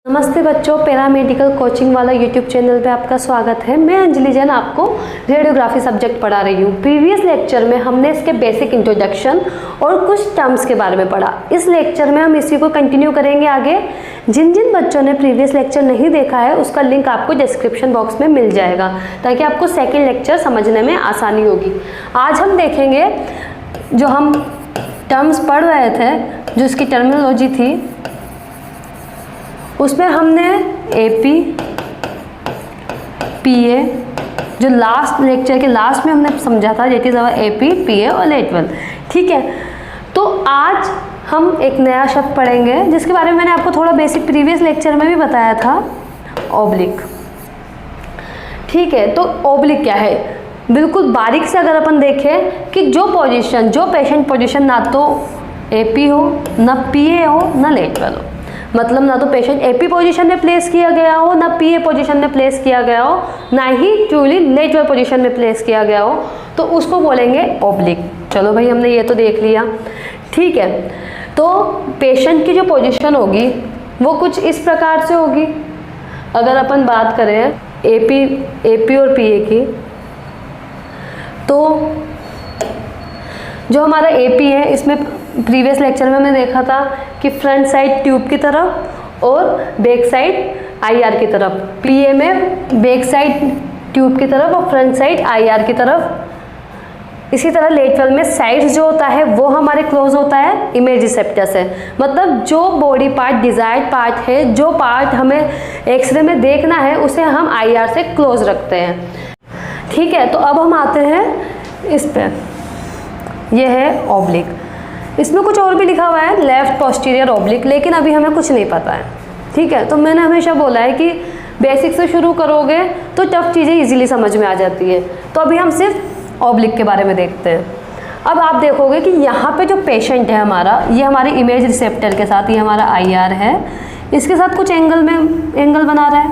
नमस्ते बच्चों, paramedical coaching वाला यूट्यूब चैनल पे आपका स्वागत है। मैं अंजलि जैन आपको रेडियोग्राफी सब्जेक्ट पढ़ा रही हूँ। प्रीवियस लेक्चर में हमने इसके बेसिक इंट्रोडक्शन और कुछ टर्म्स के बारे में पढ़ा। इस लेक्चर में हम इसी को कंटिन्यू करेंगे आगे। जिन जिन बच्चों ने प्रीवियस लेक्चर नहीं देखा है उसका लिंक आपको डिस्क्रिप्शन बॉक्स में मिल जाएगा, ताकि आपको सेकेंड लेक्चर समझने में आसानी होगी। आज हम देखेंगे जो हम टर्म्स पढ़ रहे थे, जो इसकी टर्मिनोलॉजी थी, उसमें हमने एपी, पीए, जो लास्ट लेक्चर के लास्ट में हमने समझा था, दैट इज़ आवर एपी, पीए और लेटरल। ठीक है, तो आज हम एक नया शब्द पढ़ेंगे जिसके बारे में मैंने आपको थोड़ा बेसिक प्रीवियस लेक्चर में भी बताया था, ऑब्लिक। ठीक है, तो ऑब्लिक क्या है, बिल्कुल बारीक से अगर अपन देखें कि जो पोजीशन, जो पेशेंट पोजीशन ना तो एपी हो, ना पीए हो, ना लेटरल हो, मतलब ना तो पेशेंट एपी पोजीशन में प्लेस किया गया हो, ना पीए पोजीशन में प्लेस किया गया हो, ना ही ट्रूली लेटरल पोजीशन में प्लेस किया गया हो, तो उसको बोलेंगे ऑब्लिक। चलो भाई, हमने ये तो देख लिया। ठीक है, तो पेशेंट की जो पोजीशन होगी वो कुछ इस प्रकार से होगी। अगर अपन बात करें एपी और पीए की, तो जो हमारा एपी है, इसमें प्रीवियस लेक्चर में हमने देखा था कि फ्रंट साइड ट्यूब की तरफ और बैक साइड आईआर की तरफ। पीए में बैक साइड ट्यूब की तरफ और फ्रंट साइड आईआर की तरफ। इसी तरह लेटरल में साइड्स जो होता है वो हमारे क्लोज होता है इमेज रिसेप्टर से, मतलब जो बॉडी पार्ट डिजायर्ड पार्ट है, जो पार्ट हमें एक्सरे में देखना है, उसे हम आईआर से क्लोज रखते हैं। ठीक है, तो अब हम आते हैं इस पे, ये है ऑब्लिक। इसमें कुछ और भी लिखा हुआ है, लेफ्ट पोस्टीरियर ऑब्लिक, लेकिन अभी हमें कुछ नहीं पता है। ठीक है, तो मैंने हमेशा बोला है कि बेसिक से शुरू करोगे तो टफ चीज़ें इजीली समझ में आ जाती है। तो अभी हम सिर्फ ऑब्लिक के बारे में देखते हैं। अब आप देखोगे कि यहाँ पे जो पेशेंट है हमारा, ये हमारी इमेज रिसेप्टर के साथ, ये हमारा आईआर है, इसके साथ कुछ एंगल बना रहा है,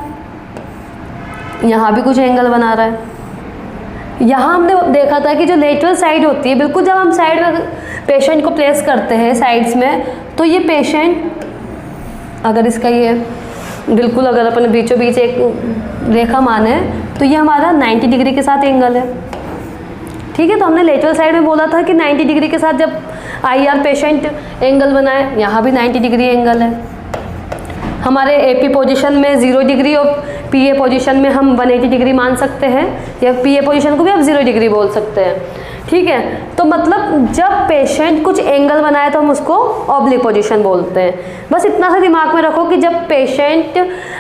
यहाँ भी कुछ एंगल बना रहा है। यहाँ हमने देखा था कि जो लेटरल साइड होती है, बिल्कुल जब हम साइड में पेशेंट को प्लेस करते हैं साइड्स में, तो ये पेशेंट, अगर इसका ये बिल्कुल, अगर अपन बीचों बीच एक रेखा माने, तो ये हमारा 90 डिग्री के साथ एंगल है। ठीक है, तो हमने लेटरल साइड में बोला था कि 90 डिग्री के साथ जब आईआर पेशेंट एंगल बनाए, यहाँ भी 90 डिग्री एंगल है। हमारे एपी पोजीशन में 0 डिग्री और पीए पोजीशन में हम 180 डिग्री मान सकते हैं, या पीए पोजीशन को भी आप 0 डिग्री बोल सकते हैं। ठीक है, तो मतलब जब पेशेंट कुछ एंगल बनाए तो हम उसको ऑब्लिक पोजीशन बोलते हैं। बस इतना सा दिमाग में रखो कि जब पेशेंट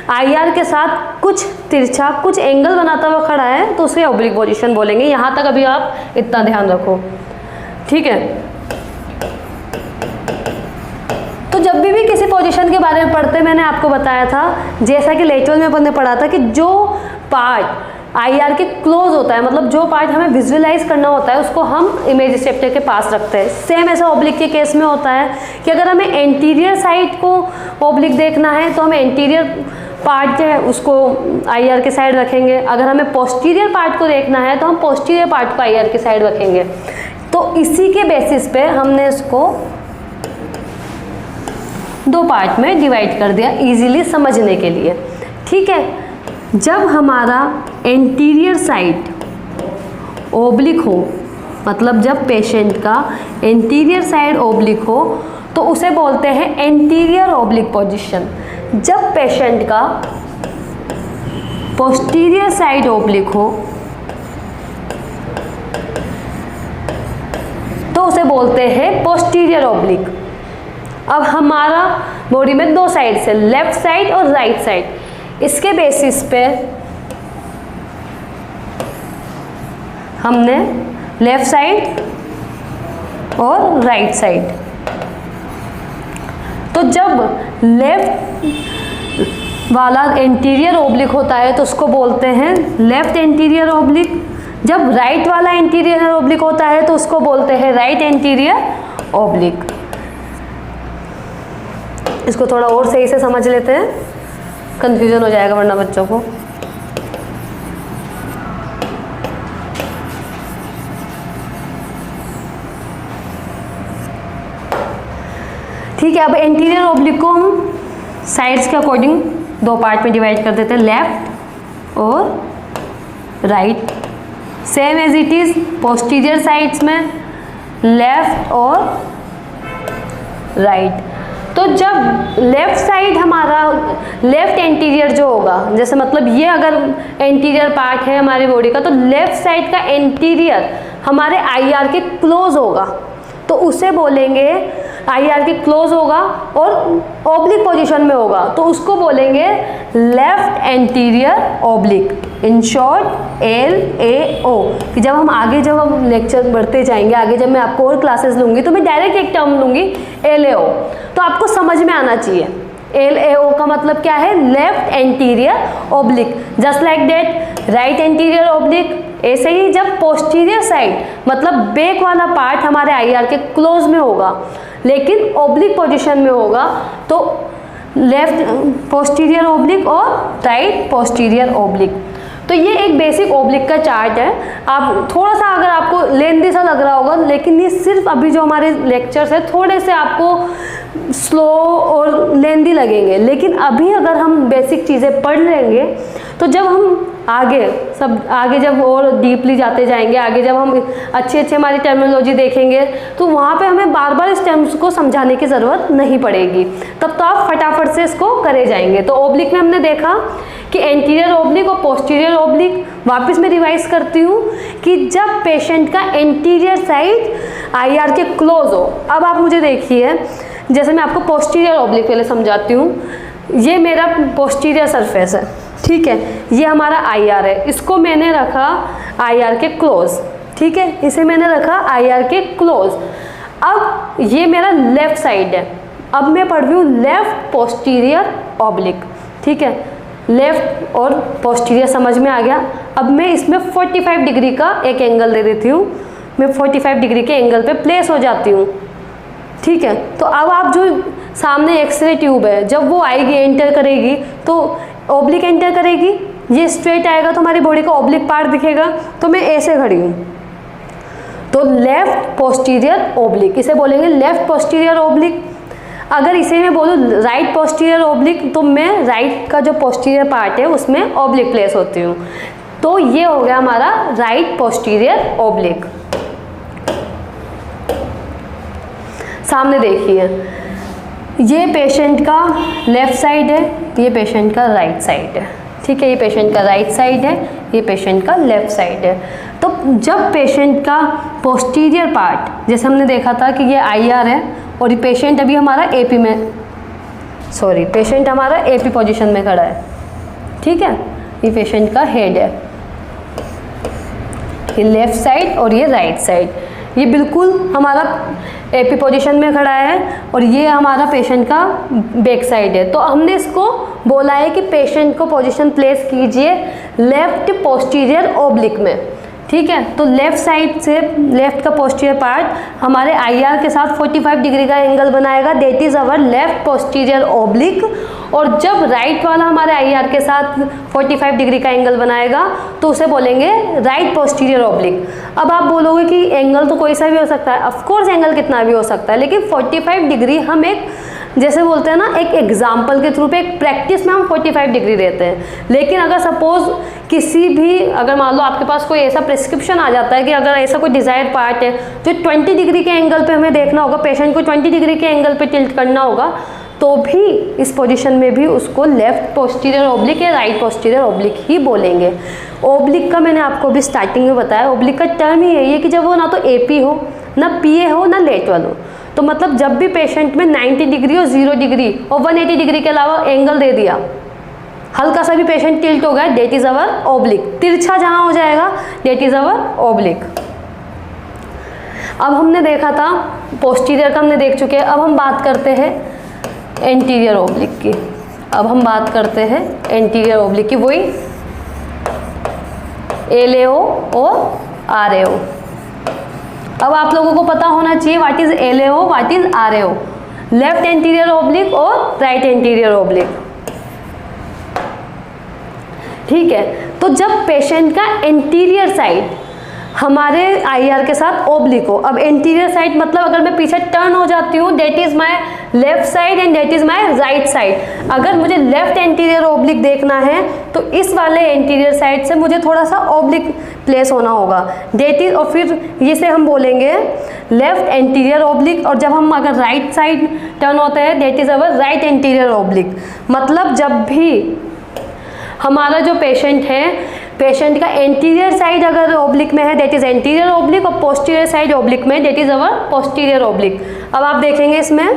आईआर के साथ कुछ तिरछा, कुछ एंगल बनाता हुआ खड़ा है तो उसे ऑब्लिक पोजीशन बोलेंगे। यहाँ तक अभी आप इतना ध्यान रखो। ठीक है, तो जब भी किसी पोजीशन के बारे में पढ़ते, मैंने आपको बताया था, जैसा कि लेटरल में अपन ने पढ़ा था, कि जो पार्ट आईआर के क्लोज होता है, मतलब जो पार्ट हमें विजुअलाइज करना होता है, उसको हम इमेज रिसेप्टर के पास रखते हैं। सेम ऐसा ऑब्लिक के केस में होता है कि अगर हमें एंटीरियर साइड को ऑब्लिक देखना है तो हमें एंटीरियर पार्ट जो है उसको आईआर के साइड रखेंगे। अगर हमें पोस्टीरियर पार्ट को देखना है तो हम पोस्टीरियर पार्ट को आईआर के साइड रखेंगे। तो इसी के बेसिस पे हमने इसको 2 पार्ट में डिवाइड कर दिया इजीली समझने के लिए। ठीक है, जब हमारा एंटीरियर साइड ओब्लिक हो, मतलब जब पेशेंट का एंटीरियर साइड ओब्लिक हो, तो उसे बोलते हैं एंटीरियर ओब्लिक पोजीशन। जब पेशेंट का पोस्टीरियर साइड ओब्लिक हो तो उसे बोलते हैं पोस्टीरियर ओब्लिक। अब हमारा बॉडी में 2 साइड से, लेफ्ट साइड और राइट साइड, इसके बेसिस पे हमने लेफ्ट साइड और राइट साइड, तो जब लेफ्ट वाला एंटीरियर ओब्लिक होता है तो उसको बोलते हैं लेफ्ट एंटीरियर ओब्लिक। जब राइट वाला एंटीरियर ओब्लिक होता है तो उसको बोलते हैं राइट एंटीरियर ओब्लिक। इसको थोड़ा और सही से समझ लेते हैं, कंफ्यूजन हो जाएगा वरना बच्चों को। ठीक है, अब एंटीरियर ऑब्लिक को हम साइड्स के अकॉर्डिंग दो पार्ट में डिवाइड कर देते हैं, लेफ्ट और right. Same as it is posterior sides में लेफ्ट और राइट। तो जब लेफ्ट साइड हमारा लेफ्ट एंटीरियर जो होगा, जैसे मतलब ये अगर एंटीरियर पार्ट है हमारी बॉडी का, तो लेफ्ट साइड का एंटीरियर हमारे आईआर के क्लोज होगा, तो उसे बोलेंगे आईआर के क्लोज होगा और ओब्लिक पोजीशन में होगा, तो उसको बोलेंगे left anterior oblique, in short LAO। कि जब हम लेक्चर बढ़ते जाएंगे आगे, जब मैं आपको और क्लासेस लूँगी तो मैं डायरेक्ट एक टर्म लूँगी LAO, तो आपको समझ में आना चाहिए। LAO का मतलब क्या है? Left anterior oblique. Just like that right anterior oblique. ऐसे ही जब पोस्टीरियर साइड मतलब बैक वाला पार्ट हमारे आईआर के क्लोज में होगा लेकिन ओब्लिक पोजीशन में होगा, तो लेफ्ट पोस्टीरियर ओब्लिक और राइट पोस्टीरियर ओब्लिक। तो ये एक बेसिक ओब्लिक का चार्ट है। आप थोड़ा सा अगर आपको लेंथी सा लग रहा होगा, लेकिन ये सिर्फ अभी जो हमारे लेक्चर्स है थोड़े से आपको स्लो और लेंथी लगेंगे, लेकिन अभी अगर हम बेसिक चीज़ें पढ़ लेंगे तो जब हम आगे जब और डीपली जाते जाएंगे, आगे जब हम अच्छे हमारी टर्मिनोलॉजी देखेंगे, तो वहाँ पे हमें बार बार इस टर्म्स को समझाने की ज़रूरत नहीं पड़ेगी, तब तो आप फटाफट से इसको करे जाएंगे। तो ओब्लिक में हमने देखा कि एंटीरियर ओब्लिक और पोस्टीरियर ओब्लिक। वापस मैं रिवाइज करती हूँ कि जब पेशेंट का एंटीरियर साइड आईआर के क्लोज हो। अब आप मुझे देखिए, जैसे मैं आपको पोस्टीरियर ओब्लिक पहले समझाती हूँ। ये मेरा पोस्टीरियर सरफेस है, ठीक है, ये हमारा आईआर है, इसको मैंने रखा आईआर के क्लोज, ठीक है, इसे मैंने रखा आईआर के क्लोज। अब ये मेरा लेफ्ट साइड है, अब मैं पढ़ रही हूँ लेफ्ट पोस्टीरियर ओब्लिक, ठीक है, लेफ्ट और पोस्टीरियर समझ में आ गया। अब मैं इसमें 45 डिग्री का एक एंगल दे देती हूँ, मैं 45 डिग्री के एंगल पे प्लेस हो जाती हूँ, ठीक है। तो अब आप जो सामने एक्सरे ट्यूब है, जब वो आएगी एंटर करेगी तो ओब्लिक एंटर करेगी, ये स्ट्रेट आएगा तो हमारी बॉडी का ओब्लिक पार्ट दिखेगा। तो मैं ऐसे खड़ी हूँ, तो लेफ्ट पोस्टीरियर ओब्लिक, इसे बोलेंगे लेफ्ट पोस्टीरियर ओब्लिक। अगर इसे मैं बोलूँ राइट पोस्टीरियर ओब्लिक, तो मैं राइट का जो पोस्टीरियर पार्ट है उसमें ओब्लिक प्लेस होती हूँ। तो ये हो गया हमारा राइट पोस्टीरियर ओब्लिक। सामने देखिए, ये पेशेंट का लेफ्ट साइड है, ये पेशेंट का राइट साइड है, ठीक है, ये पेशेंट का राइट साइड है, ये पेशेंट का लेफ्ट साइड है। तो जब पेशेंट का पोस्टीरियर पार्ट, जैसे हमने देखा था कि ये आईआर है और ये पेशेंट अभी हमारा एपी में, पेशेंट हमारा एपी पोजीशन में खड़ा है, ठीक है, ये पेशेंट का हेड है, ये लेफ्ट साइड और ये राइट साइड, ये बिल्कुल हमारा एपी पोजीशन में खड़ा है और ये हमारा पेशेंट का बैक साइड है। तो हमने इसको बोला है कि पेशेंट को पोजीशन प्लेस कीजिए लेफ्ट पोस्टीरियर ओब्लिक में, ठीक है। तो लेफ्ट साइड से लेफ्ट का पोस्टीरियर पार्ट हमारे आईआर के साथ 45 डिग्री का एंगल बनाएगा, that is our left posterior oblique. और जब राइट वाला हमारे आईआर के साथ 45 डिग्री का एंगल बनाएगा तो उसे बोलेंगे राइट पोस्टीरियर ओब्लिक। अब आप बोलोगे कि एंगल तो कोई सा भी हो सकता है, ऑफ कोर्स एंगल कितना भी हो सकता है, लेकिन 45 डिग्री हम एक जैसे बोलते हैं ना, एक एग्जाम्पल के थ्रू पे, एक प्रैक्टिस में हम 45 डिग्री देते हैं। लेकिन अगर सपोज किसी भी, अगर मान लो आपके पास कोई ऐसा प्रिस्क्रिप्शन आ जाता है कि अगर ऐसा कोई डिजायर्ड पार्ट है जो 20 डिग्री के एंगल पे हमें देखना होगा, पेशेंट को 20 डिग्री के एंगल पे टिल्ट करना होगा, तो भी इस पोजीशन में भी उसको लेफ्ट पोस्टीरियर ओब्लिक या राइट पोस्टीरियर ओब्लिक ही बोलेंगे। ओब्लिक का मैंने आपको भी स्टार्टिंग में बताया, ओब्लिक का टर्म ही यही है कि जब वो ना तो एपी हो, ना पीए हो, ना लेटरल हो। तो मतलब जब भी पेशेंट में 90 डिग्री और 0 डिग्री और 180 डिग्री के अलावा एंगल दे दिया, हल्का सा भी पेशेंट टिल्ट हो गया, डेट इज अवर ओब्लिक। तिरछा जहां हो जाएगा, डेट इज अवर ओब्लिक। अब हमने देखा था पोस्टीरियर का, हमने देख चुके हैं। अब हम बात करते हैं एंटीरियर ओब्लिक की। अब हम बात करते हैं एंटीरियर ओब्लिक की, वही LAO और RAO। अब आप लोगों को पता होना चाहिए what is LAO, what is RAO, left anterior oblique और राइट एंटीरियर ओब्लिक, ठीक है। तो जब पेशेंट का एंटीरियर साइड हमारे आईआर के साथ ओब्लिक हो, अब एंटीरियर साइड मतलब अगर मैं पीछे टर्न हो जाती हूँ, that is my left side and that is my right side. अगर मुझे लेफ्ट एंटीरियर ओब्लिक देखना है तो इस वाले एंटीरियर साइड से मुझे थोड़ा सा ओब्लिक प्लेस होना होगा, दैट इज, और फिर ये से हम बोलेंगे लेफ्ट एंटीरियर ओब्लिक। और जब हम अगर राइट साइड टर्न होता है that is our right anterior oblique. मतलब जब भी हमारा जो पेशेंट है, पेशेंट का एंटीरियर साइड अगर ओब्लिक में है दैट इज एंटीरियर ओब्लिक, और पोस्टीरियर साइड ओब्लिक में that is our posterior oblique. अब आप देखेंगे इसमें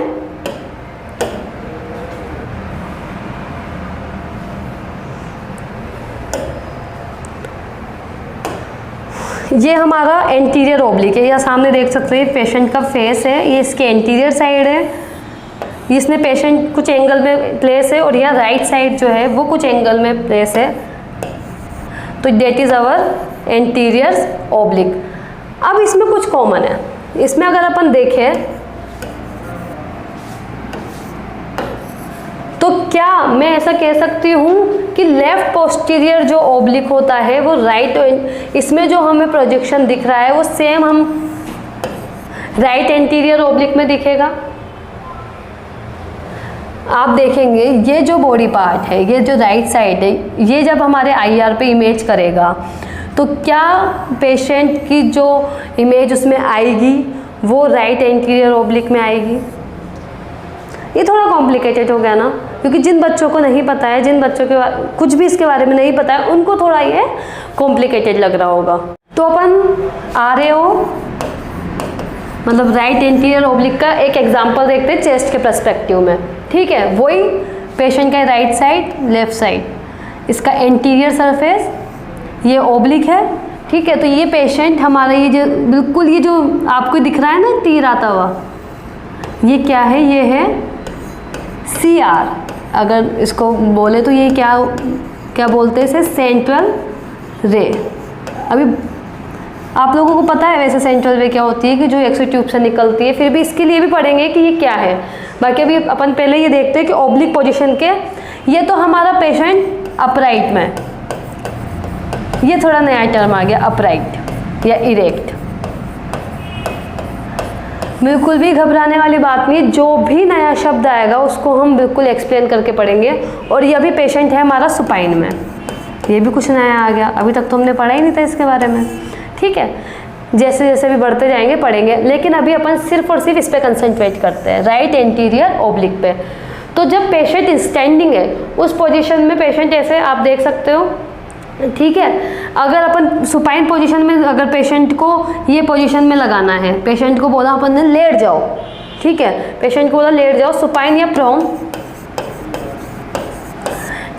ये हमारा एंटीरियर ओब्लिक है, या सामने देख सकते हैं पेशेंट का फेस है, ये इसके एंटीरियर साइड है, इसमें पेशेंट कुछ एंगल में प्लेस है, और यहाँ राइट साइड जो है वो कुछ एंगल में प्लेस है, तो that is our anterior oblique. अब इसमें कुछ कॉमन है, इसमें अगर अपन देखें तो क्या मैं ऐसा कह सकती हूँ कि लेफ्ट पोस्टीरियर जो ओब्लिक होता है वो राइट, इसमें जो हमें प्रोजेक्शन दिख रहा है वो सेम हम राइट एंटीरियर ओब्लिक में दिखेगा। आप देखेंगे ये जो बॉडी पार्ट है, ये जो राइट साइड है, ये जब हमारे आईआर पे इमेज करेगा तो क्या पेशेंट की जो इमेज उसमें आएगी वो राइट एंटीरियर ओब्लिक में आएगी। ये थोड़ा कॉम्प्लिकेटेड हो गया ना, क्योंकि जिन बच्चों को नहीं पता है, जिन बच्चों के कुछ भी इसके बारे में नहीं पता है, उनको थोड़ा ये कॉम्प्लिकेटेड लग रहा होगा। तो अपन RAO मतलब राइट एंटीरियर ओब्लिक का एक एग्जांपल देखते हैं चेस्ट के पर्सपेक्टिव में। ठीक है, वही पेशेंट का राइट साइड, लेफ्ट साइड, इसका एंटीरियर सरफेस, ये ओब्लिक है। ठीक है, तो ये पेशेंट हमारा ये जो बिल्कुल ये जो आपको दिख रहा है ना तीर आता हुआ, ये क्या है, ये है CR। अगर इसको बोले तो ये क्या क्या बोलते हैं इसे, सेंट्रल रे। अभी आप लोगों को पता है वैसे सेंट्रल रे क्या होती है कि जो एक्सो ट्यूब से निकलती है, फिर भी इसके लिए भी पढ़ेंगे कि ये क्या है। बाकी अभी अपन पहले ये देखते हैं कि ओब्लिक पोजीशन के, ये तो हमारा पेशेंट अपराइट में, ये थोड़ा नया टर्म आ गया अपराइट या इरेक्ट। बिल्कुल भी घबराने वाली बात नहीं, जो भी नया शब्द आएगा उसको हम बिल्कुल एक्सप्लेन करके पढ़ेंगे। और ये भी पेशेंट है हमारा सुपाइन में, ये भी कुछ नया आ गया, अभी तक तो हमने पढ़ा ही नहीं था इसके बारे में। ठीक है, जैसे जैसे भी बढ़ते जाएंगे पढ़ेंगे, लेकिन अभी अपन सिर्फ और सिर्फ इस पर कंसंट्रेट करते हैं, राइट एंटीरियर ओब्लिक पे। तो जब पेशेंट स्टैंडिंग है उस पोजीशन में पेशेंट ऐसे आप देख सकते हो। ठीक है, अगर अपन सुपाइन पोजीशन में अगर पेशेंट को ये पोजीशन में लगाना है, पेशेंट को बोला अपन ने लेट जाओ। ठीक है, पेशेंट को बोला लेट जाओ, सुपाइन या प्रोन।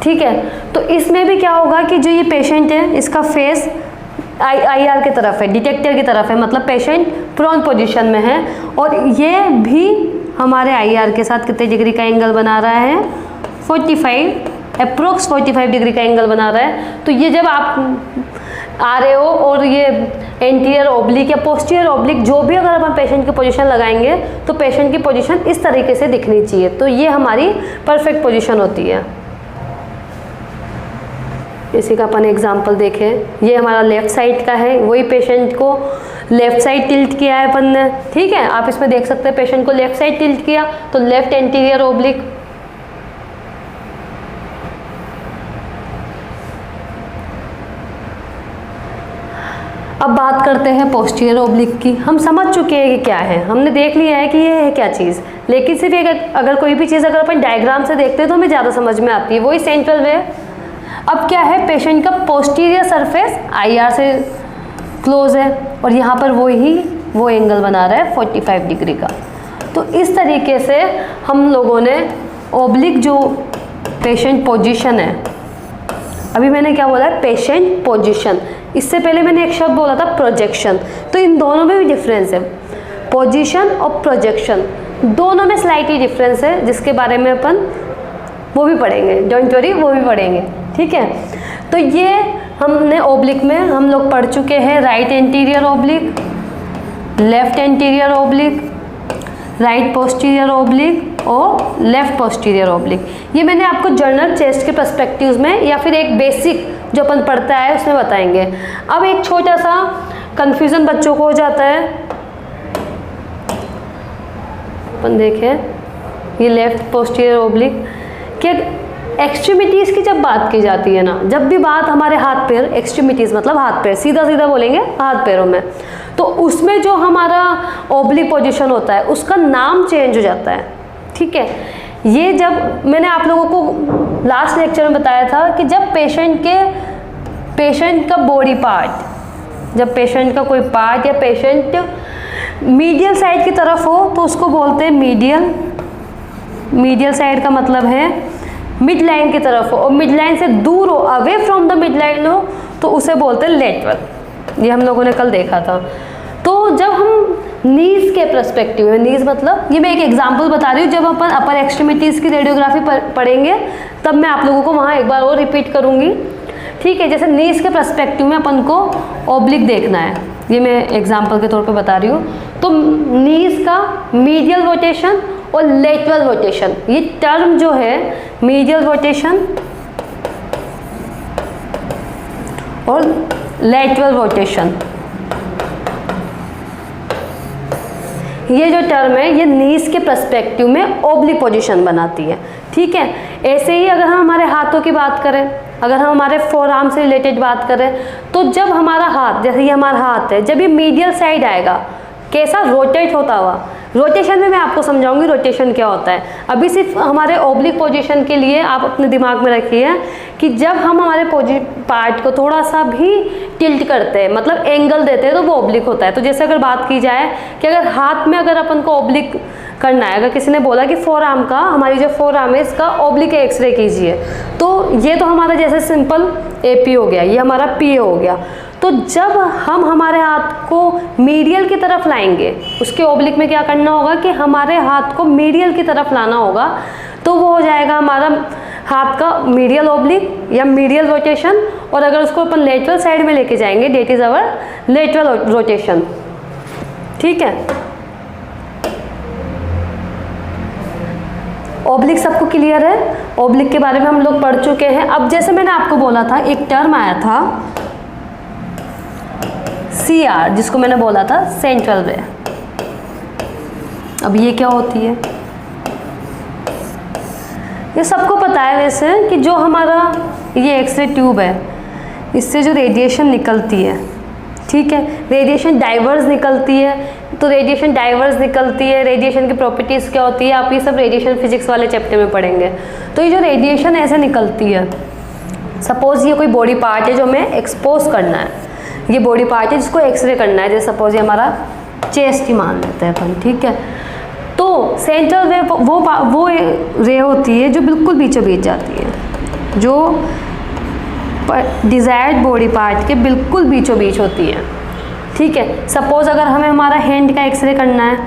ठीक है, तो इसमें भी क्या होगा कि जो ये पेशेंट है इसका फेस IR की तरफ है, डिटेक्टर की तरफ है, मतलब पेशेंट प्रोन पोजीशन में है। और ये भी हमारे IR के साथ कितने डिग्री का एंगल बना रहा है, 45, अप्रोक्स 45 डिग्री का एंगल बना रहा है। तो ये जब आप RAO और ये एंटीरियर ओब्लिक या पोस्टीरियर ओब्लिक जो भी अगर अपन पेशेंट की पोजीशन लगाएंगे तो पेशेंट की पोजीशन इस तरीके से दिखनी चाहिए। तो ये हमारी परफेक्ट पोजीशन होती है। इसी का अपन एग्जांपल देखें, ये हमारा लेफ्ट साइड का है, वही पेशेंट को लेफ्ट साइड टिल्ट किया है अपन ने। ठीक है, आप इसमें देख सकते हैं पेशेंट को लेफ्ट साइड टिल्ट किया तो लेफ्ट एंटीरियर ओब्लिक। अब बात करते हैं पोस्टीरियर ओब्लिक की। हम समझ चुके हैं कि क्या है, हमने देख लिया है कि ये है क्या चीज़, लेकिन सिर्फ एक अगर कोई भी चीज़ अगर अपन डायग्राम से देखते हैं तो हमें ज़्यादा समझ में आती है। वही सेंट्रल वे। अब क्या है, पेशेंट का पोस्टीरियर सरफेस IR से क्लोज है और यहाँ पर वो एंगल बना रहा है 45 डिग्री का। तो इस तरीके से हम लोगों ने ओब्लिक जो पेशेंट पोजीशन है, अभी मैंने क्या बोला है, पेशेंट पोजीशन। इससे पहले मैंने एक शब्द बोला था प्रोजेक्शन। तो इन दोनों में भी डिफरेंस है, पोजीशन और प्रोजेक्शन दोनों में स्लाइटली डिफरेंस है, जिसके बारे में अपन वो भी पढ़ेंगे, डोंट वरी, वो भी पढ़ेंगे। ठीक है, तो ये हमने ओब्लिक में हम लोग पढ़ चुके हैं, right anterior oblique, left anterior oblique, right posterior oblique और लेफ्ट पोस्टीरियर ओब्लिक। ये मैंने आपको जर्नल चेस्ट के पर्सपेक्टिव्स में या फिर एक बेसिक जो अपन पढ़ता है उसमें बताएंगे। अब एक छोटा सा कंफ्यूजन बच्चों को हो जाता है, अपन देखें ये लेफ्ट पोस्टीरियर ओब्लिक के एक्सट्रीमिटीज़ की जब बात की जाती है ना, जब भी बात हमारे हाथ पैर, एक्सट्रीमिटीज़ मतलब हाथ पैर, सीधा सीधा बोलेंगे हाथ पैरों में, तो उसमें जो हमारा ओब्लिक पोजीशन होता है उसका नाम चेंज हो जाता है। ठीक है, ये जब मैंने आप लोगों को लास्ट लेक्चर में बताया था कि जब पेशेंट का बॉडी पार्ट, जब पेशेंट का कोई पार्ट या पेशेंट मीडियल साइड की तरफ हो तो उसको बोलते हैं मीडियल। मीडियल साइड का मतलब है मिड लाइन की तरफ हो, और मिड लाइन से दूर हो, away from the mid line हो, तो उसे बोलते हैं लेटरल। ये हम लोगों ने कल देखा था। तो जब हम नीज के पर्सपेक्टिव में, नीज मतलब ये मैं एक एग्जांपल बता रही हूँ, जब अपन अपर एक्सट्रीमिटीज़ की रेडियोग्राफी पढ़ेंगे तब मैं आप लोगों को वहाँ एक बार और रिपीट करूँगी। ठीक है, जैसे नीज के पर्सपेक्टिव में अपन को ओब्लिक देखना है, ये मैं एग्जांपल के तौर पे बता रही हूँ। तो नीज का मीडियल रोटेशन और लेटरल रोटेशन, ये टर्म जो है मीडियल रोटेशन और लेटरल रोटेशन, ये जो टर्म है ये नीज के पर्सपेक्टिव में ओब्लिक पोजीशन बनाती है। ठीक है, ऐसे ही अगर हम हमारे हाथों की बात करें, अगर हम हमारे फोर आर्म से रिलेटेड बात करें, तो जब हमारा हाथ, जैसे ये हमारा हाथ है, जब ये मीडियल साइड आएगा कैसा रोटेट होता हुआ, रोटेशन में मैं आपको समझाऊंगी रोटेशन क्या होता है। अभी सिर्फ हमारे ओब्लिक पोजीशन के लिए आप अपने दिमाग में रखिए कि जब हम हमारे पार्ट को थोड़ा सा भी टिल्ट करते हैं, मतलब एंगल देते हैं, तो वो ओब्लिक होता है। तो जैसे अगर बात की जाए कि अगर हाथ में अगर अपन को ओब्लिक करना है, अगर किसी ने बोला कि फोर आर्म का, हमारी जो फोर आर्म है इसका ओब्लिक एक्सरे कीजिए, तो ये तो हमारा जैसे सिंपल AP हो गया, ये हमारा PA हो गया। तो जब हम हमारे हाथ को मीडियल की तरफ लाएंगे, उसके ओब्लिक में क्या करना होगा कि हमारे हाथ को मीडियल की तरफ लाना होगा, तो वो हो जाएगा हमारा हाथ का मीडियल ओब्लिक या मीडियल रोटेशन। और अगर उसको अपन लेटरल साइड में लेके जाएंगे, that is our lateral rotation. ठीक है, ओब्लिक सबको क्लियर है? ओब्लिक के बारे में हम लोग पढ़ चुके हैं। अब जैसे मैंने आपको बोला था, एक टर्म आया था CR, जिसको मैंने बोला था सेंट्रल रे। अब ये क्या होती है? ये सबको पता है वैसे कि जो हमारा ये एक्सरे ट्यूब है, इससे जो रेडिएशन निकलती है, ठीक है, रेडिएशन डाइवर्स निकलती है। तो रेडिएशन डाइवर्स निकलती है, रेडिएशन की प्रॉपर्टीज़ क्या होती है, आप ये सब रेडिएशन फिजिक्स वाले चैप्टर में पढ़ेंगे। तो ये जो रेडिएशन ऐसे निकलती है, सपोज ये कोई बॉडी पार्ट है जो हमें एक्सपोज करना है, ये बॉडी पार्ट है जिसको एक्सरे करना है, जैसे सपोज ये हमारा चेस्ट ही मान लेते हैं अपन। ठीक है, तो सेंट्रल वे वो रे होती है जो बिल्कुल बीचों बीच जाती है, जो डिज़ायर्ड बॉडी पार्ट के बिल्कुल बीचों बीच होती है। ठीक है, सपोज अगर हमें हमारा हैंड का एक्सरे करना है,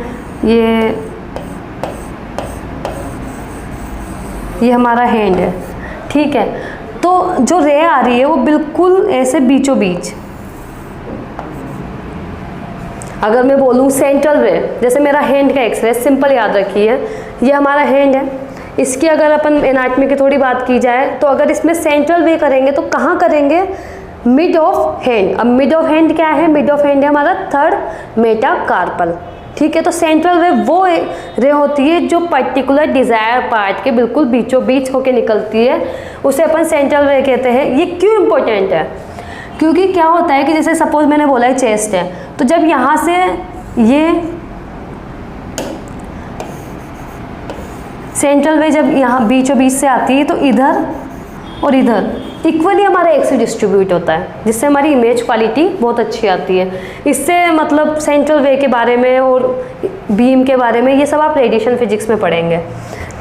ये हमारा हैंड है। ठीक है, तो जो रे आ रही है वो बिल्कुल ऐसे बीचों बीच, अगर मैं बोलूँ सेंट्रल रे, जैसे मेरा हैंड का एक्सरे, सिंपल याद रखिए, ये हमारा हैंड है, इसकी अगर अपन एनाटॉमी की थोड़ी बात की जाए तो अगर इसमें सेंट्रल वे करेंगे तो कहाँ करेंगे? Mid of hand. अब मिड ऑफ हैंड क्या है? मिड ऑफ हैंड है हमारा थर्ड मेटाकार्पल। ठीक है, तो सेंट्रल वे वो रे होती है जो पर्टिकुलर डिज़ायर पार्ट के बिल्कुल बीचों बीच होके निकलती है, उसे अपन सेंट्रल वे कहते हैं। ये क्यों इम्पोर्टेंट है? क्योंकि क्या होता है कि जैसे सपोज मैंने बोला है चेस्ट है, तो जब यहाँ से ये सेंट्रल वे जब यहाँ बीचों बीच से आती है तो इधर और इधर इक्वली हमारा एक्स डिस्ट्रीब्यूट होता है, जिससे हमारी इमेज क्वालिटी बहुत अच्छी आती है। इससे मतलब सेंट्रल वे के बारे में और बीम के बारे में ये सब आप रेडिएशन फिजिक्स में पढ़ेंगे।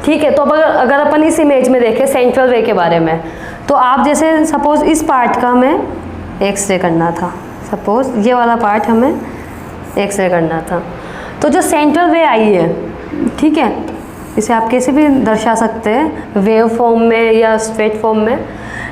ठीक है, तो अब अगर अपन इस इमेज में देखें सेंट्रल वे के बारे में, तो आप जैसे सपोज इस पार्ट का हमें एक्सरे करना था, सपोज ये वाला पार्ट हमें एक्सरे करना था, तो जो सेंट्रल वे आई है, ठीक है, इसे आप कैसे भी दर्शा सकते हैं, वेव फॉर्म में या स्ट्रेट फॉर्म में।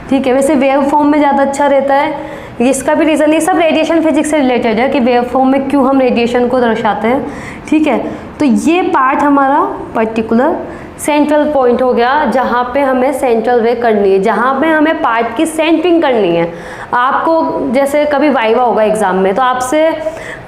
ठीक है, वैसे वेव फॉर्म में ज़्यादा अच्छा रहता है। इसका भी रीज़न, ये सब रेडिएशन फिजिक्स से रिलेटेड है कि वेव फॉर्म में क्यों हम रेडिएशन को दर्शाते हैं। ठीक है, तो ये पार्ट हमारा पर्टिकुलर सेंट्रल पॉइंट हो गया जहाँ पे हमें सेंट्रल वे करनी है, जहाँ पे हमें पार्ट की सेंटरिंग करनी है। आपको जैसे कभी वाइवा होगा एग्जाम में, तो आपसे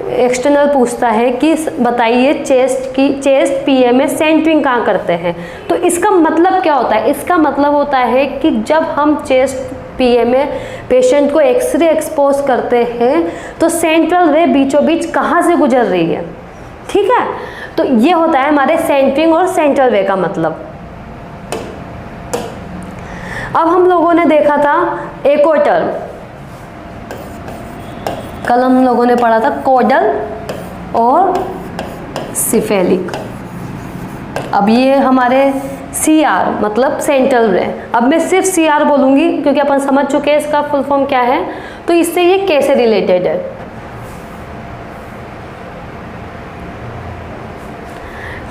एक्सटर्नल पूछता है कि बताइए चेस्ट पीए में सेंटरिंग कहाँ करते हैं। तो इसका मतलब क्या होता है? इसका मतलब होता है कि जब हम चेस्ट पीए में पेशेंट को एक्सरे एक्सपोज करते हैं तो सेंट्रल वे बीचों बीच कहाँ से गुजर रही है, ठीक है। तो ये होता है हमारे सेंटरिंग और सेंट्रल वे का मतलब। अब हम लोगों ने देखा था एक और टर्म, कल हम लोगों ने पढ़ा था कॉडल और सिफेलिक। अब ये हमारे CR मतलब सेंट्रल वे। अब मैं सिर्फ CR बोलूंगी क्योंकि अपन समझ चुके हैं इसका फुल फॉर्म क्या है, तो इससे ये कैसे रिलेटेड है।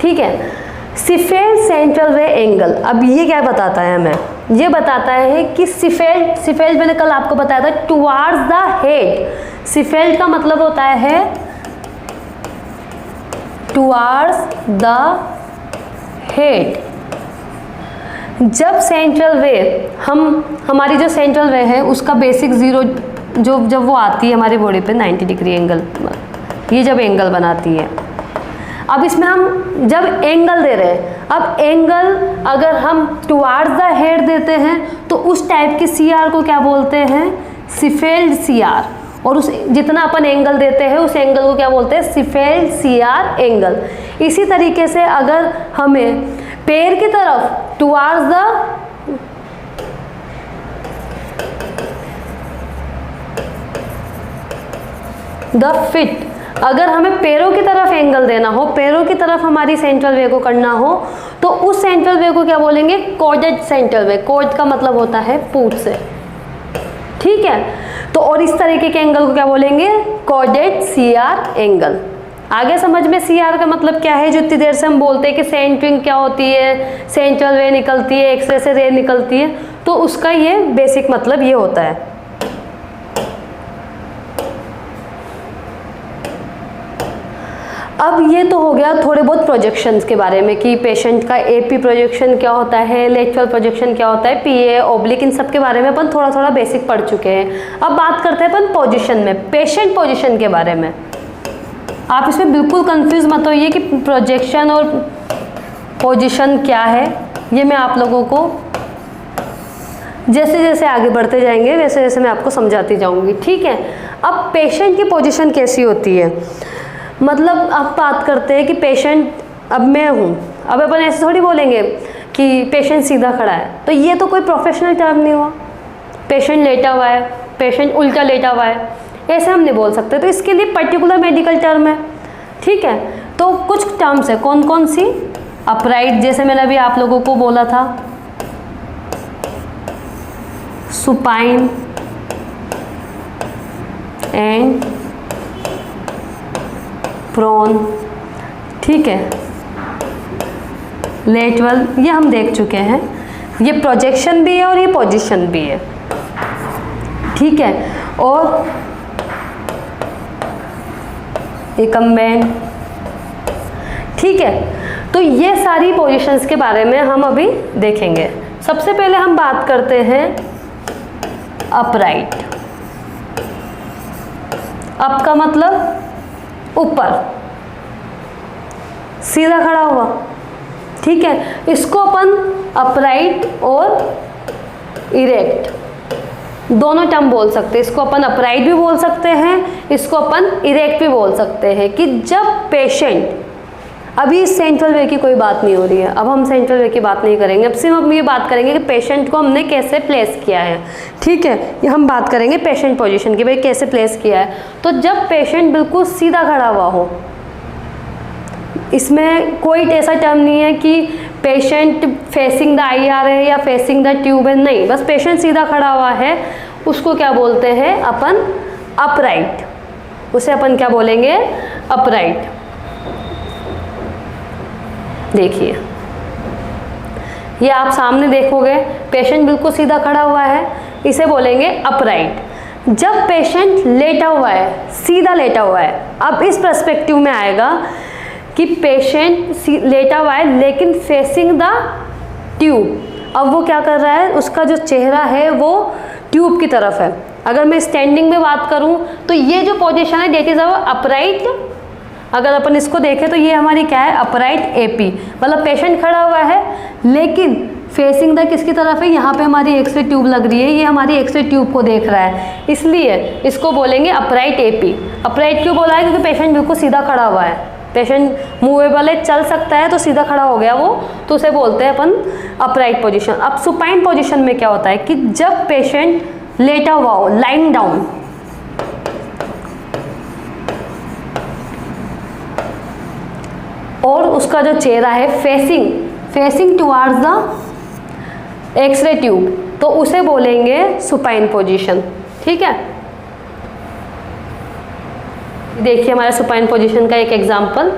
ठीक है, सिफेल सेंट्रल वे एंगल। अब ये क्या बताता है हमें? ये बताता है कि सिफेल मैंने कल आपको बताया था टुवार्ड्स द हेड। सिफेल का मतलब होता है टुवार्ड्स द हेड। जब सेंट्रल वे हमारी जो सेंट्रल वे है उसका बेसिक जीरो जब वो आती है हमारी बॉडी पे 90 डिग्री एंगल, ये जब एंगल बनाती है। अब इसमें हम जब एंगल दे रहे हैं, अब एंगल अगर हम टुवार्ड्स द हेड देते हैं तो उस टाइप के CR को क्या बोलते हैं? सिफेल्ड CR। और उस जितना अपन एंगल देते हैं उस एंगल को क्या बोलते हैं? सिफेल्ड CR एंगल। इसी तरीके से अगर हमें पैर की तरफ टुवार्ड्स द फिट, अगर हमें पैरों की तरफ एंगल देना हो, पैरों की तरफ हमारी सेंट्रल वे को करना हो, तो उस सेंट्रल वे को क्या बोलेंगे? कॉर्डेड सेंट्रल वे। कॉर्ड का मतलब होता है पूंछ से, ठीक है। तो और इस तरीके के एंगल को क्या बोलेंगे? Corded CR angle. आगे समझ में CR का मतलब क्या है? जो इतनी देर से हम बोलते हैं कि सेंटरिंग क्या होती है, सेंट्रल वे निकलती है, एक्सरे से रे निकलती है, तो उसका ये बेसिक मतलब ये होता है। अब ये तो हो गया थोड़े बहुत प्रोजेक्शंस के बारे में कि पेशेंट का AP प्रोजेक्शन क्या होता है, लेटरल प्रोजेक्शन क्या होता है, PA ओब्लिक, इन सब के बारे में अपन थोड़ा थोड़ा बेसिक पढ़ चुके हैं। अब बात करते हैं अपन पोजीशन में, पेशेंट पोजीशन के बारे में। आप इसमें बिल्कुल कंफ्यूज मत होइए कि प्रोजेक्शन और पोजीशन क्या है। ये मैं आप लोगों को जैसे जैसे आगे बढ़ते जाएंगे वैसे वैसे मैं आपको समझाती जाऊंगी, ठीक है। अब पेशेंट की पोजीशन कैसी होती है? मतलब आप बात करते हैं कि पेशेंट, अब मैं हूँ, अब अपन ऐसे थोड़ी बोलेंगे कि पेशेंट सीधा खड़ा है, तो ये तो कोई प्रोफेशनल टर्म नहीं हुआ। पेशेंट लेटा हुआ है, पेशेंट उल्टा लेटा हुआ है, ऐसे हम नहीं बोल सकते। तो इसके लिए पर्टिकुलर मेडिकल टर्म है, ठीक है। तो कुछ टर्म्स है, कौन कौन सी? अपराइट, जैसे मैंने अभी आप लोगों को बोला था, सुपाइन एंड प्रोन, ठीक है। लेटरल ये हम देख चुके हैं, ये प्रोजेक्शन भी है और ये पोजीशन भी है, ठीक है। और रिकम्बेंट, ठीक है। तो ये सारी पोजीशंस के बारे में हम अभी देखेंगे। सबसे पहले हम बात करते हैं अपराइट। अप का मतलब ऊपर, सीधा खड़ा हुआ, ठीक है। इसको अपन अपराइट और इरेक्ट दोनों टर्म बोल सकते हैं। इसको अपन अपराइट भी बोल सकते हैं, इसको अपन इरेक्ट भी बोल सकते हैं। कि जब पेशेंट, अभी सेंट्रल वे की कोई बात नहीं हो रही है, अब हम सेंट्रल वे की बात नहीं करेंगे, अब सिर्फ हम ये बात करेंगे कि पेशेंट को हमने कैसे प्लेस किया है, ठीक है। ये हम बात करेंगे पेशेंट पोजीशन की, भाई कैसे प्लेस किया है। तो जब पेशेंट बिल्कुल सीधा खड़ा हुआ हो, इसमें कोई ऐसा टर्म नहीं है कि पेशेंट फेसिंग द IR है या फेसिंग द ट्यूब है, नहीं, बस पेशेंट सीधा खड़ा हुआ है, उसको क्या बोलते हैं अपन? अपराइट। उसे अपन क्या बोलेंगे? अपराइट। देखिए, ये आप सामने देखोगे, पेशेंट बिल्कुल सीधा खड़ा हुआ है, इसे बोलेंगे अपराइट। जब पेशेंट लेटा हुआ है, सीधा लेटा हुआ है, अब इस पर्सपेक्टिव में आएगा कि कि पेशेंट लेटा हुआ है लेकिन फेसिंग द ट्यूब। अब वो क्या कर रहा है, उसका जो चेहरा है वो ट्यूब की तरफ है। अगर मैं स्टैंडिंग में बात करूं तो ये जो पोजीशन है डेट इज अपराइट। अगर अपन इसको देखें तो ये हमारी क्या है, अपराइट एपी, मतलब पेशेंट खड़ा हुआ है लेकिन फेसिंग द किसकी तरफ है, यहाँ पे हमारी एक्सरे ट्यूब लग रही है, ये हमारी एक्सरे ट्यूब को देख रहा है, इसलिए इसको बोलेंगे अपराइट एपी। अपराइट क्यों बोला है, क्योंकि पेशेंट बिल्कुल सीधा खड़ा हुआ है। पेशेंट मूवेबल है, चल सकता है तो सीधा खड़ा हो गया वो, तो उसे बोलते हैं अपन अपराइट पोजीशन। अब सुपाइन पोजीशन में क्या होता है कि जब पेशेंट लेटा हुआ हो, लाइंग डाउन, और उसका जो चेहरा है facing towards the x-ray tube, तो उसे बोलेंगे सुपाइन पोजीशन। ठीक है, देखिए हमारे सुपाइन पोजीशन का एक एग्जांपल।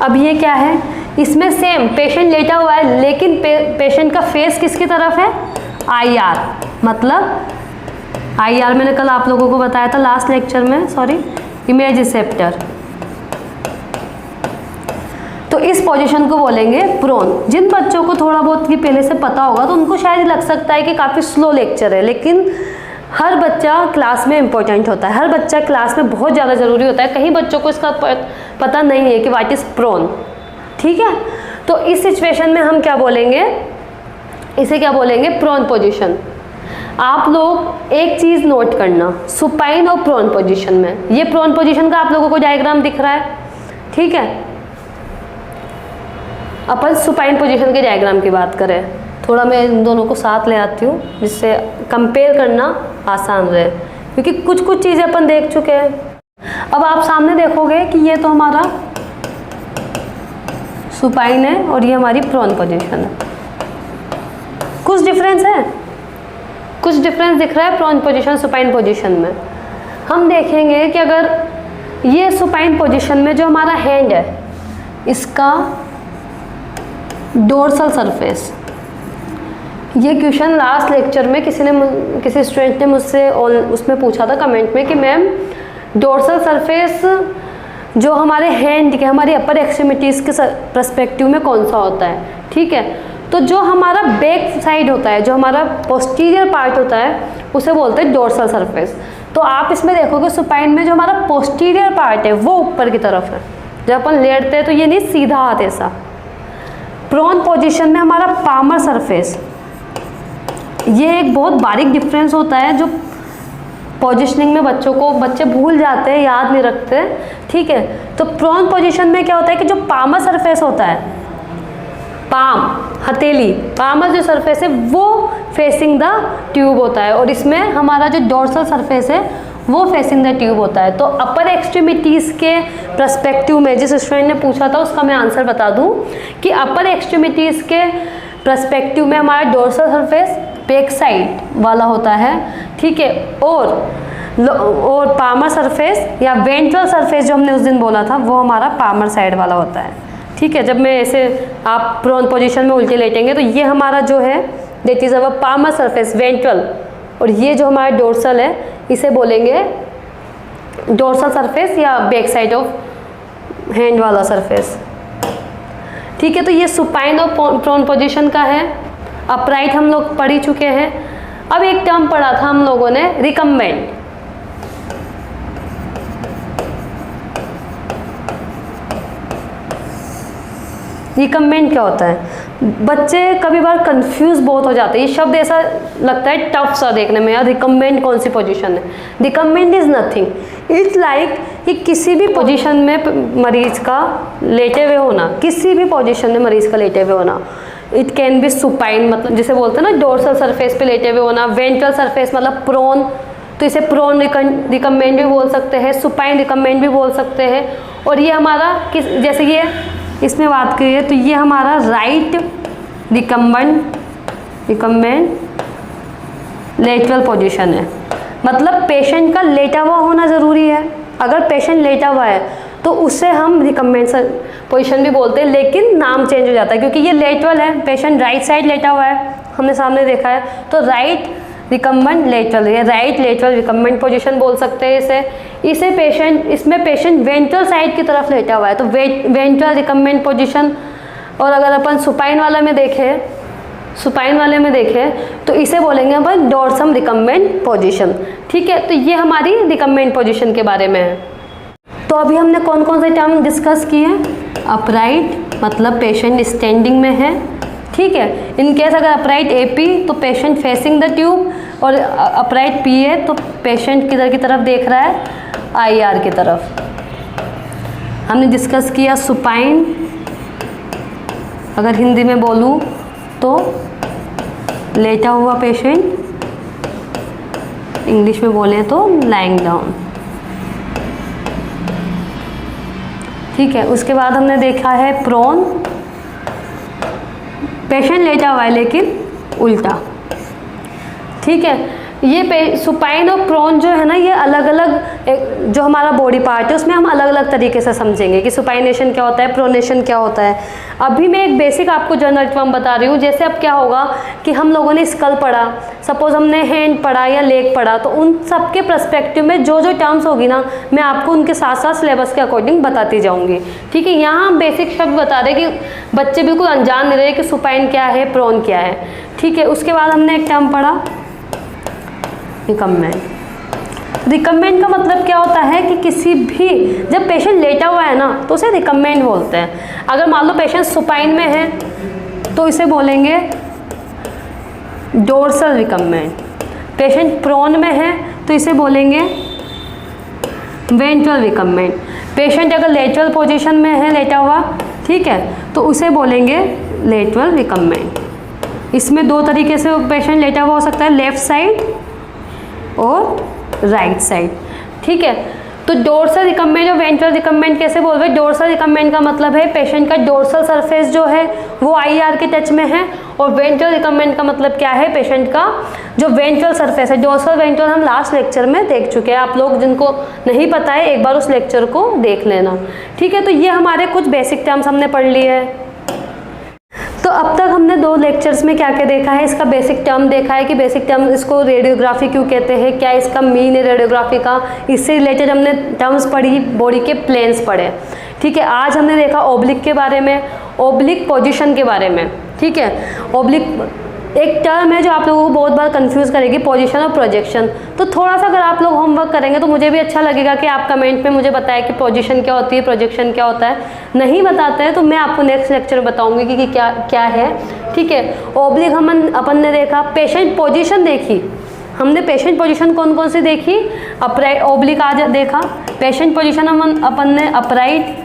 अब ये क्या है, इसमें सेम पेशेंट लेटा हुआ है लेकिन पेशेंट का फेस किसकी तरफ है, IR, मतलब IR मैंने कल आप लोगों को बताया था लास्ट लेक्चर में, सॉरी, इमेज रिसेप्टर। तो इस पोजीशन को बोलेंगे प्रोन। जिन बच्चों को थोड़ा बहुत ये पहले से पता होगा तो उनको शायद लग सकता है कि काफ़ी स्लो लेक्चर है, लेकिन हर बच्चा क्लास में इंपॉर्टेंट होता है, हर बच्चा क्लास में बहुत ज़्यादा ज़रूरी होता है। कई बच्चों को इसका पता नहीं है कि व्हाट इज़ प्रोन। ठीक है, तो इस सिचुएशन में हम क्या बोलेंगे, इसे क्या बोलेंगे, प्रोन पोजीशन। आप लोग एक चीज़ नोट करना, सुपाइन और प्रोन पोजीशन में, ये प्रोन पोजीशन का आप लोगों को डायग्राम दिख रहा है। ठीक है, अपन सुपाइन पोजीशन के डायग्राम की बात करें, थोड़ा मैं इन दोनों को साथ ले आती हूँ जिससे कंपेयर करना आसान रहे, क्योंकि कुछ कुछ चीज़ें अपन देख चुके हैं। अब आप सामने देखोगे कि ये तो हमारा सुपाइन है और ये हमारी प्रोन पोजीशन है। कुछ डिफरेंस है, कुछ डिफरेंस दिख रहा है प्रोन पोजीशन सुपाइन पोजीशन में। हम देखेंगे कि अगर ये सुपाइन पोजीशन में जो हमारा हैंड है, इसका डोर्सल सरफेस, ये क्वेश्चन लास्ट लेक्चर में किसी स्टूडेंट ने मुझसे उसमें पूछा था कमेंट में कि मैम डोर्सल सरफेस जो हमारे हैंड के, हमारी अपर एक्सट्रीमिटीज़ के पर्सपेक्टिव में कौन सा होता है। ठीक है, तो जो हमारा बैक साइड होता है, जो हमारा पोस्टीरियर पार्ट होता है, उसे बोलते हैं डोर्सल सरफेस। तो आप इसमें देखोगे सुपाइन में जो हमारा पोस्टीरियर पार्ट है वो ऊपर की तरफ है, जब अपन लेटते हैं तो ये नहीं सीधा हाथ ऐसा। प्रोन पोजीशन में हमारा पामर सरफेस, ये एक बहुत बारीक डिफरेंस होता है जो पोजीशनिंग में बच्चे भूल जाते हैं, याद नहीं रखते। ठीक है, तो प्रोन पोजीशन में क्या होता है कि जो पामर सरफेस होता है, पाम, हथेली, पामर जो सरफेस है वो फेसिंग द ट्यूब होता है, और इसमें हमारा जो डोर्सल सरफेस है वो फेसिंग द ट्यूब होता है। तो अपर एक्सट्रीमिटीज़ के पर्सपेक्टिव में, जिस स्टूडेंट ने पूछा था उसका मैं आंसर बता दूं कि अपर एक्सट्रीमिटीज़ के पर्सपेक्टिव में हमारा डोर्सल सरफेस बैक साइड वाला होता है। ठीक है, और पामर सरफेस या वेंट्रल सरफेस जो हमने उस दिन बोला था वो हमारा पामर साइड वाला होता है। ठीक है, जब मैं ऐसे आप प्रोन पोजीशन में उल्टे लेटेंगे तो ये हमारा जो है that is our palmar surface ventral, और ये जो हमारा डोर्सल है इसे बोलेंगे डोर्सल सरफेस या बैक साइड ऑफ हैंड वाला सरफेस। ठीक है, तो ये सुपाइन और प्रोन पोजीशन का है। अपराइट हम लोग पढ़ ही चुके हैं। अब एक टर्म पढ़ा था हम लोगों ने, रिकम्बेंट। रिकम्बेंट क्या होता है, बच्चे कभी बार कंफ्यूज बहुत हो जाते हैं, ये शब्द ऐसा लगता है टफ सा देखने में, यार रिकम्बेंट कौन सी पोजीशन है। Recumbent is nothing, it's like कि किसी भी पोजीशन में मरीज का लेटे हुए होना, किसी भी पोजीशन में मरीज का लेटे हुए होना। इट कैन बी सुपाइन, मतलब जिसे बोलते हैं ना डोर्सल सरफेस पे लेटे हुए होना, वेंट्रल सरफेस मतलब प्रोन, तो इसे प्रोन रिकम्बेंट भी बोल सकते हैं, सुपाइन रिकम्बेंट भी बोल सकते हैं। और ये हमारा जैसे ये इसमें बात करिए तो ये हमारा राइट रिकम्बेंट लेटरल पोजीशन है, मतलब पेशेंट का लेटा हुआ होना ज़रूरी है। अगर पेशेंट लेटा हुआ है तो उसे हम रिकम्बेंट पोजीशन भी बोलते हैं, लेकिन नाम चेंज हो जाता है क्योंकि ये लेटरल है, पेशेंट राइट साइड लेटा हुआ है, हमने सामने देखा है, तो राइट रिकम्बेंट लेटरल, या राइट लेटरल रिकम्बेंट पोजीशन बोल सकते हैं इसे पेशेंट, इसमें पेशेंट वेंट्रल साइड की तरफ लेटा हुआ है तो वेंट्रल रिकम्बेंट पोजीशन। और अगर अपन सुपाइन वाले में देखें तो इसे बोलेंगे अपन डोर्सम रिकम्बेंट पोजीशन। ठीक है, तो ये हमारी रिकम्बेंट पोजीशन के बारे में है। तो अभी हमने कौन कौन से टर्म डिस्कस किए? अपराइट मतलब पेशेंट स्टैंडिंग में है। ठीक है, इन केस अगर अपराइट एपी तो पेशेंट फेसिंग द ट्यूब, और अपराइट पी है तो पेशेंट किधर की तरफ देख रहा है? आईआर की तरफ। हमने डिस्कस किया सुपाइन, अगर हिंदी में बोलूँ तो लेटा हुआ पेशेंट, इंग्लिश में बोलें तो लाइंग डाउन। ठीक है, उसके बाद हमने देखा है प्रोन, पेशेंट लेटा हुआ है लेकिन उल्टा। ठीक है, ये सुपाइन और प्रोन जो है ना, ये अलग अलग जो हमारा बॉडी पार्ट है उसमें हम अलग अलग तरीके से समझेंगे कि सुपाइनेशन क्या होता है, प्रोनेशन क्या होता है। अभी मैं एक बेसिक आपको जनरल टर्म बता रही हूँ। जैसे अब क्या होगा कि हम लोगों ने स्कल पढ़ा, सपोज हमने हैंड पढ़ा या लेग पढ़ा, तो उन सब के पर्सपेक्टिव में जो जो टर्म्स होगी ना, मैं आपको उनके साथ साथ सिलेबस के अकॉर्डिंग बताती जाऊँगी। ठीक है, यहाँ हम बेसिक शब्द बता रहे कि बच्चे बिल्कुल अनजान नहीं रहे कि सुपाइन क्या है, प्रोन क्या है। ठीक है, उसके बाद हमने एक टर्म पढ़ा रिकम्बेंट। रिकम्बेंट का मतलब क्या होता है कि किसी भी, जब पेशेंट लेटा हुआ है ना तो उसे रिकम्बेंट बोलते हैं। अगर मान लो पेशेंट सुपाइन में है तो इसे बोलेंगे डोर्सल रिकम्बेंट। पेशेंट प्रोन में है तो इसे बोलेंगे वेंट्रल रिकम्बेंट। पेशेंट अगर लेटरल पोजीशन में है लेटा हुआ, ठीक है, तो उसे बोलेंगे लेटरल रिकम्बेंट। इसमें दो तरीके से पेशेंट लेटा हुआ हो सकता है, लेफ्ट साइड और राइट साइड। ठीक है, तो डोर्सल रिकम्बेंट और वेंट्रल रिकम्बेंट कैसे बोल रहे हैं? डोर्सल रिकम्बेंट का मतलब है पेशेंट का डोर्सल सरफेस जो है वो आईआर के टच में है, और वेंट्रल रिकम्बेंट का मतलब क्या है? पेशेंट का जो वेंट्रल सरफेस है, डोर्सल वेंट्रल हम लास्ट लेक्चर में देख चुके हैं। आप लोग जिनको नहीं पता है एक बार उस लेक्चर को देख लेना। ठीक है, तो ये हमारे कुछ बेसिक टर्म्स हमने पढ़ लिए हैं। तो अब तक हमने दो लेक्चर्स में क्या क्या देखा है? इसका बेसिक टर्म देखा है कि बेसिक टर्म इसको रेडियोग्राफी क्यों कहते हैं, क्या इसका मीन है रेडियोग्राफी का। इससे रिलेटेड हमने टर्म्स पढ़ी, बॉडी के प्लेन्स पढ़े। ठीक है, आज हमने देखा ओब्लिक के बारे में, ओब्लिक पोजीशन के बारे में। ठीक है, ओब्लिक एक टर्म है जो आप लोगों को बहुत बार कंफ्यूज करेगी, पोजीशन और प्रोजेक्शन। तो थोड़ा सा अगर आप लोग होमवर्क करेंगे तो मुझे भी अच्छा लगेगा कि आप कमेंट में मुझे बताएं कि पोजीशन क्या होती है, प्रोजेक्शन क्या होता है। नहीं बताते हैं तो मैं आपको नेक्स्ट लेक्चर में बताऊंगी कि क्या क्या है। ठीक है, ओब्लिक अपन ने देखा, पेशेंट पोजीशन देखी हमने। पेशेंट पोजीशन कौन कौन सी देखी? अपराइट, ओब्लिक आज देखा। पेशेंट पोजीशन अपन ने अपराइट,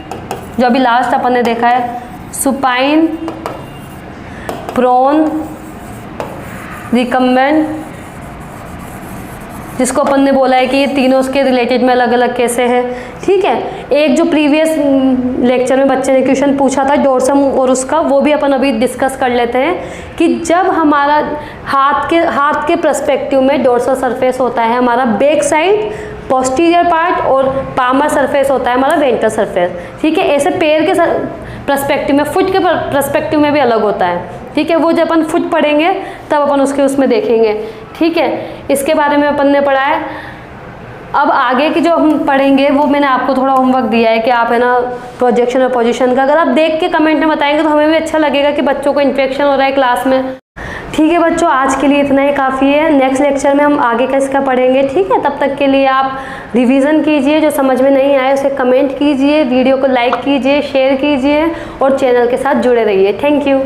जो अभी लास्ट अपन ने देखा है, सुपाइन, प्रोन, रिकम्बेंट, जिसको अपन ने बोला है कि ये तीनों उसके रिलेटेड में अलग अलग कैसे है। ठीक है, एक जो प्रीवियस लेक्चर में बच्चे ने क्वेश्चन पूछा था डोर्सम और उसका, वो भी अपन अभी डिस्कस कर लेते हैं कि जब हमारा हाथ के पर्सपेक्टिव में डोर्सल सरफेस होता है हमारा बैक साइड पोस्टीरियर पार्ट, और पामर सरफेस होता है हमारा वेंट्रल सरफेस। ठीक है, ऐसे पैर के पर्सपेक्टिव में, फुट के पर्सपेक्टिव में भी अलग होता है। ठीक है, वो जब अपन फुट पढ़ेंगे तब अपन उसमें देखेंगे। ठीक है, इसके बारे में अपन ने पढ़ा है। अब आगे की जो हम पढ़ेंगे वो मैंने आपको थोड़ा होमवर्क दिया है कि आप है ना प्रोजेक्शन और पोजीशन का अगर आप देख के कमेंट में बताएंगे तो हमें भी अच्छा लगेगा कि बच्चों को इंटरेक्शन हो रहा है क्लास में। ठीक है बच्चों, आज के लिए इतना ही काफ़ी है। नेक्स्ट लेक्चर में हम आगे का इसका पढ़ेंगे। ठीक है, तब तक के लिए आप रिवीजन कीजिए, जो समझ में नहीं आए उसे कमेंट कीजिए, वीडियो को लाइक कीजिए, शेयर कीजिए और चैनल के साथ जुड़े रहिए। Thank you.